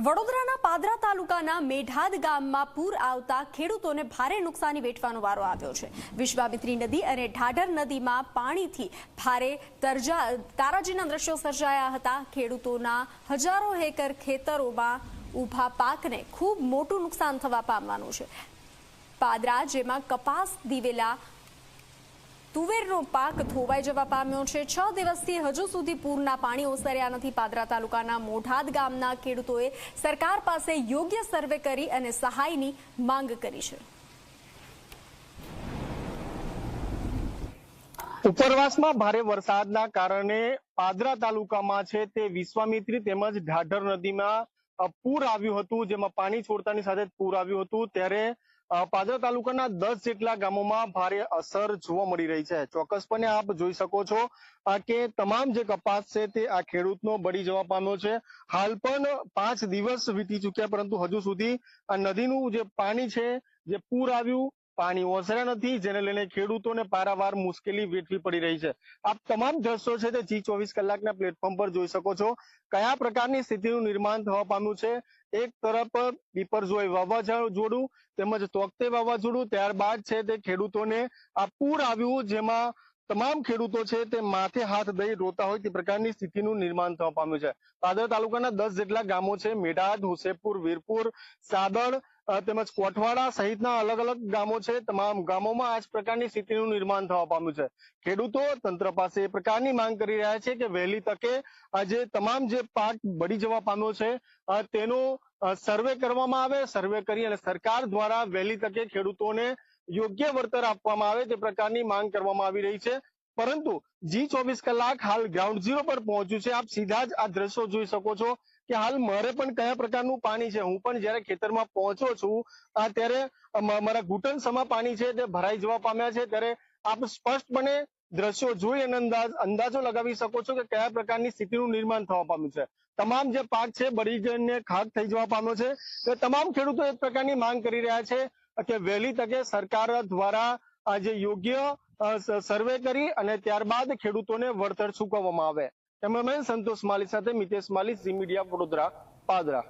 વડોદરાના પાદરા તાલુકાના મેઢાદ ગામમાં પૂર આવતા ખેડૂતોને ભારે નુકસાની વેઠવાનો વારો આવ્યો છે। વિશ્વામિત્રી નદી અને ઢાઢર નદીમાં પાણીથી ભારે તારાજીના દ્રશ્યો સર્જાયા હતા। ખેડૂતોના હજારો એકર ખેતરોમાં ઊભા પાકને ખૂબ મોટું નુકસાન થવા પામવાનું છે। પાદરા જેમાં કપાસ દિવેલા તુવેરનો પાક ધોવાઈ જવા પામ્યો છે। 6 દિવસથી હજુ સુધી પૂરના પાણી ઓસર્યા નથી। પાદરા તાલુકાના મોઢાદ ગામના ખેડૂતોએ સરકાર પાસે યોગ્ય સર્વે કરી અને સહાયની માંગ કરી છે। ઉપરવાસમાં ભારે વરસાદના કારણે પાદરા તાલુકામાં છે તે વિશ્વામિત્રી તેમજ ઢાઢર નદીમાં પૂર આવ્યું હતું, જેમાં પાણી છોડતાની સાથે પૂર આવ્યું હતું। ત્યારે પાદરા તાલુકાના 10 જેટલા ગામોમાં ભારે અસર જોવા મળી રહી છે। ચોક્કસપણે આપ જોઈ શકો છો કે તમામ જે કપાસ છે તે આ ખેડૂતનો બળી જવા પામ્યો છે। હાલ પણ 5 દિવસ વીતી ચૂક્યા, પરંતુ હજુ સુધી આ નદીનું જે પાણી છે, જે પૂર આવ્યું, પાણી ઓસર્યા નથી, જેને લઈને ખેડૂતોને પારાવાર મુશ્કેલી વેઠવી પડી રહી છે। આપ તમામ દ્રશ્યો છે તે G24 કલાકના પ્લેટફોર્મ પર જોઈ શકો છો કયા પ્રકારની સ્થિતિનું નિર્માણ થવા પામ્યું છે। એક તરફ બીપરજોય વાવાઝોડું તેમજ તોકતે વાવાઝોડું, ત્યારબાદ છે તે ખેડૂતોને આ પૂર આવ્યું, જેમાં તમામ ખેડૂતો છે તે માથે હાથ દઈ રોતા હોય તે પ્રકારની સ્થિતિનું નિર્માણ થવા પામ્યું છે। પાદરા તાલુકાના 10 જેટલા ગામો છે, મેઢાદ, હુસેપુર, વીરપુર, સાદડ તેમજ કોઠવાડા સહિતના અલગ અલગ ગામો છે। તમામ ગામોમાં આ જ પ્રકારની સ્થિતિનું નિર્માણ થવા પામ્યું છે। ખેડૂતો તંત્ર પાસે એ પ્રકારની માંગ કરી રહ્યા છે કે વહેલી તકે આજે તમામ જે પાક બળી જવા પામ્યો છે તેનો સર્વે કરવામાં આવે। સર્વે કરી અને સરકાર દ્વારા વહેલી તકે ખેડૂતોને યોગ્ય વળતર આપવામાં આવે તે પ્રકારની માંગ કરવામાં આવી રહી છે। પરંતુ G24 કલાક હાલ ગ્રાઉન્ડ ઝીરો પર પહોંચ્યું છે। આપ સીધા જ આ દ્રશ્યો જોઈ શકો છો કે હાલ મારે પણ કયા પ્રકારનું પાણી છે। હું પણ જયારે ખેતરમાં પહોંચ્યો છું ત્યારે મારા ઘૂંટણ સમા પાણી છે તે ભરાઈ જવા પામ્યા છે। ત્યારે આપ સ્પષ્ટપણે દ્રશ્યો જોઈ અને અંદાજો લગાવી શકો છો કે કયા પ્રકારની સ્થિતિનું નિર્માણ થવા પામ્યું છે। તમામ જે પાક છે બળી જઈને ખાક થઈ જવા પામ્યો છે। તો તમામ ખેડૂતો એક પ્રકારની માંગ કરી રહ્યા છે કે વહેલી તકે સરકાર દ્વારા આજે યોગ્ય સર્વે કરી અને ત્યારબાદ ખેડૂતોને વળતર ચૂકવવામાં આવે। કેમેરામેન સંતોષ માલી સાથે મિતેશ માલી, ઝી મીડિયા, વડોદરા, પાદરા।